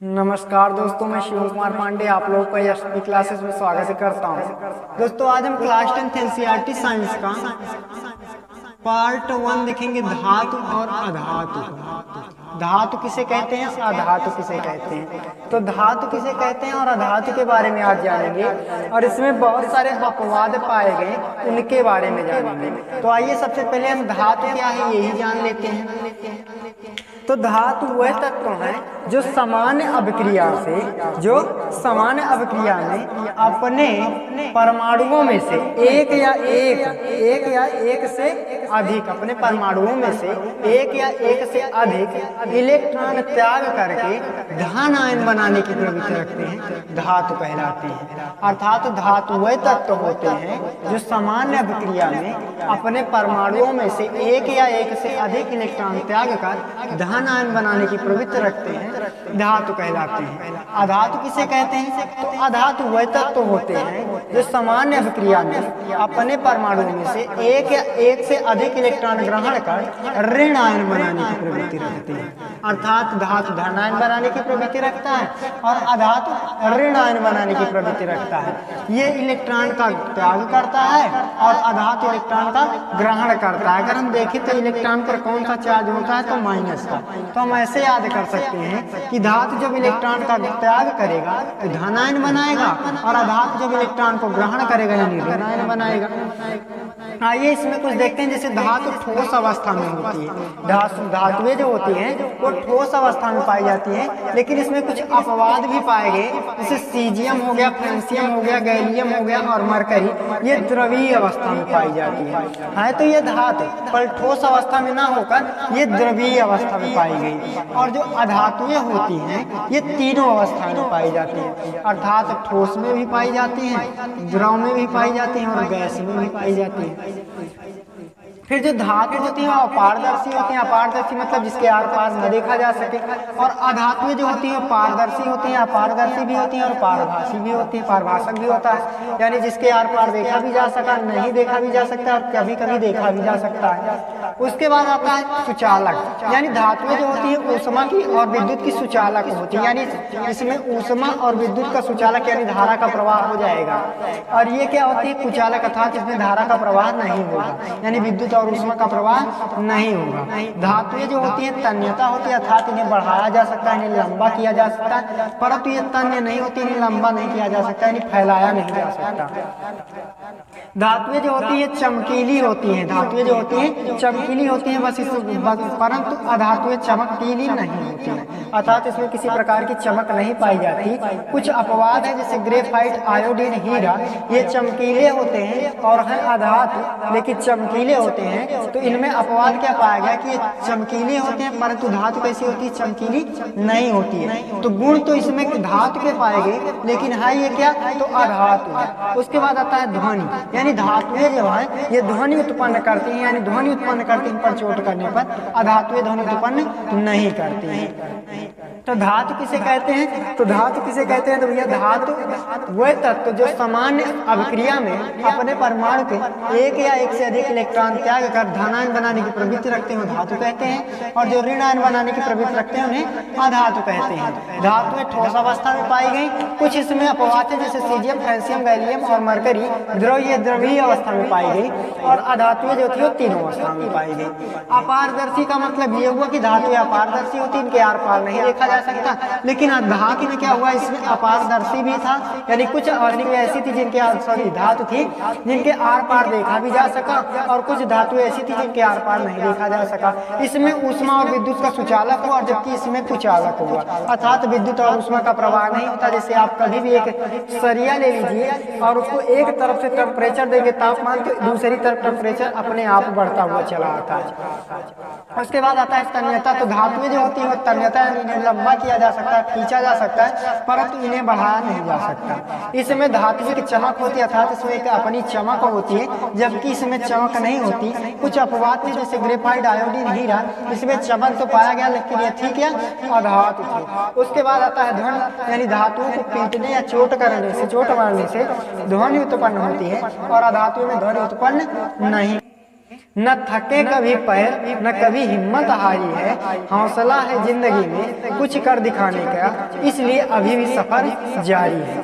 नमस्कार दोस्तों, मैं शिव कुमार पांडे आप लोगों का एसपी क्लासेस में स्वागत करता हूं। दोस्तों आज हम क्लास 10 एनसीईआरटी साइंस का पार्ट 1 देखेंगे, धातु और अधातु। धातु किसे कहते हैं, अधातु किसे कहते हैं। तो धातु किसे कहते हैं और अधातु के बारे में आज जानेंगे, और इसमें बहुत सारे अपवाद पाए गए उनके बारे में जानेंगे। तो आइए सबसे पहले हम धातु क्या है यही जान लेते हैं। तो धातु वह तत्व है जो सामान्य अभिक्रिया में अपने परमाणुओं में से एक या एक से अधिक अपने परमाणुओं में से एक या एक से अधिक इलेक्ट्रॉन त्याग करके धन आयन बनाने की प्रवृत्ति रखते हैं, धातु कहलाते हैं। अर्थात धातु वह तत्व होते हैं जो सामान्य अभिक्रिया में अपने परमाणुओं में से एक या एक से अधिक इलेक्ट्रॉन त्याग कर धन आयन बनाने की प्रवृत्ति रखते हैं, धातु कहलाते हैं। अधातु किसे कहते हैं, तो अधातु वह तत्व होते हैं जो सामान्य अभिक्रिया में अपने परमाणुओं में से एक या एक से अधिक इलेक्ट्रॉन ग्रहण कर ऋण आयन बनाने की प्रवृत्ति रखते हैं। अर्थात धातु धन आयन बनाने की प्रवृत्ति रखता है और अधातु ऋण आयन बनाने की प्रवृत्ति रखता है। ये इलेक्ट्रॉन का त्याग करता है और अधातु इलेक्ट्रॉन का ग्रहण करता है। अगर हम देखें तो इलेक्ट्रॉन पर कौन सा चार्ज होता है, तो माइनस का। तो हम ऐसे याद कर सकते हैं कि धातु जब इलेक्ट्रॉन का त्याग करेगा तो धन आयन बनाएगा और अधातु जब इलेक्ट्रॉन को ग्रहण करेगा यानी ऋण आयन बनाएगा। आइए इसमें कुछ देखते हैं। जैसे धातु ठोस अवस्था में होती है, धातुएं जो होती हैं वो ठोस अवस्था में पाई जाती हैं, लेकिन इसमें कुछ अपवाद भी पाए गए। जैसे सीजियम हो गया, फ्रेंसियम हो गया, गैलियम हो गया और मरकरी, ये द्रवीय अवस्था में पाई जाती है। तो ये धातु पर ठोस अवस्था में ना होकर ये द्रवीय अवस्था में पाई गई। और जो अधातुएं होती हैं ये तीनों अवस्था में पाई जाती हैं, अर्थात ठोस में भी पाई जाती हैं, द्रव में भी पाई जाती हैं और गैस में भी पाई जाती हैं। फिर जो धातु होती है वो अपारदर्शी होती हैं। अपारदर्शी मतलब जिसके आर पार न देखा जा सके। और अधातुएं जो होती हैं पारदर्शी होती हैं, अपारदर्शी भी होती हैं और पारभासी भी होती हैं। पारभाषक भी होता है, यानी जिसके आर पार देखा भी जा सका, नहीं देखा भी जा सकता और कभी कभी देखा भी जा सकता है। उसके बाद आता है सुचालक, यानी धातुएं जो होती है ऊष्मा की और विद्युत की सुचालक होती है, यानी इसमें ऊष्मा और विद्युत का सुचालक यानी धारा का प्रवाह हो जाएगा। और ये क्या होती है, कुचालक, अर्थात इसमें धारा का प्रवाह नहीं होगा, यानी विद्युत और ऊष्मा का प्रवाह नहीं होगा। धातुएं जो होती है तन्यता होती है, अर्थात इन्हें बढ़ाया जा सकता है, इन्हें लंबा किया जा सकता है, परंतु ये तन्य नहीं होती, इन्हें लंबा नहीं किया जा सकता, यानी फैलाया नहीं जा सकता। धातुएं जो होती है चमकीली होती हैं, धातुएं जो होती हैं चमकीली होती हैं, परंतु अधातुएं चमकीली नहीं होती हैं, अर्थात इसमें किसी प्रकार की चमक नहीं पाई जाती। कुछ अपवाद है, जैसे ग्रेफाइट, आयोडीन, हीरा, ये चमकीले होते हैं और हैं अधातु लेकिन चमकीले होते हैं। तो इनमें अपवाद क्या पाया गया कि ये चमकीले होते हैं परंतु धातु कैसी होती है, चमकीली नहीं होती है। तो गुण तो इसमें धातु के पाए गए, लेकिन है ये क्या, तो अधातु है। उसके बाद आता है ध्वनि, यानी धातुएं जो है ये ध्वनि उत्पन्न करती हैं, यानी ध्वनि उत्पन्न करती हैं, पर चोट करने पर अधातुएं ध्वनि उत्पन्न नहीं करती हैं। तो धातु किसे कहते हैं, तो धातु किसे कहते हैं, तो भैया धातु वह तत्व जो सामान्य अभिक्रिया में अपने परमाणु के एक या एक से अधिक इलेक्ट्रॉन त्याग कर धन आयन बनाने की प्रवृत्ति रखते हैं, धातु कहते हैं। और जो ऋण आयन बनाने की प्रवृत्ति रखते हैं उन्हें अधातु कहते हैं। धातुएं ठोस अवस्था में पाई गई, कुछ इसमें अपवाद है, जैसे सीजियम, फ्रेंसियम, गैलियम और मरकरी, द्रवीय अवस्था में पाई गई। और अधातुएं जो थी वो तीनों अवस्था में पाई गई। अपारदर्शी का मतलब ये हुआ कि धातुएं अपारदर्शी होती, इनके आर पार नहीं देखा जा सकता, लेकिन धातु में क्या हुआ, इसमें अपारदर्शी भी था, यानी कुछ वस्तुएं ऐसी थी जिनके धातु थी जिनके आर पार देखा भी जा सका, और कुछ धातुएं ऐसी थी जिनके आर पार नहीं देखा जा सका। इसमें ऊष्मा और विद्युत का सुचालक हुआ, जबकि इसमें कुचालक हुआ, अर्थात विद्युत और ऊष्मा का प्रवाह नहीं होता। जैसे आप कभी भी एक सरिया ले लीजिए और उसको एक तरफ से टेम्परेचर देंगे तापमान, तो दूसरी तरफ टेम्परेचर अपने आप बढ़ता हुआ चला आता है। उसके बाद आता है तन्यता, तो धातुएं जो होती है तन्यता, इन्हें लंबा किया जा सकता है, खींचा जा सकता है, परंतु इन्हें बढ़ाया नहीं जा सकता। इसमें धातु की चमक होती है, अर्थात इसमें एक अपनी चमक होती है, जबकि इसमें चमक नहीं होती। कुछ अपवाद थे, जैसे ग्रेफाइट, आयोडीन, हीरा, इसमें चमक तो पाया गया लेकिन ये थी क्या, अधातु थी। उसके बाद आता है ध्वनि, यानी धातुओं को पीटने या चोट करने से, चोट मारने से ध्वनि उत्पन्न होती है और अधातुओं में ध्वनि उत्पन्न नहीं। न थके कभी पैर न कभी हिम्मत हारी है, हौसला है जिंदगी में कुछ कर दिखाने का, इसलिए अभी भी सफर जारी है।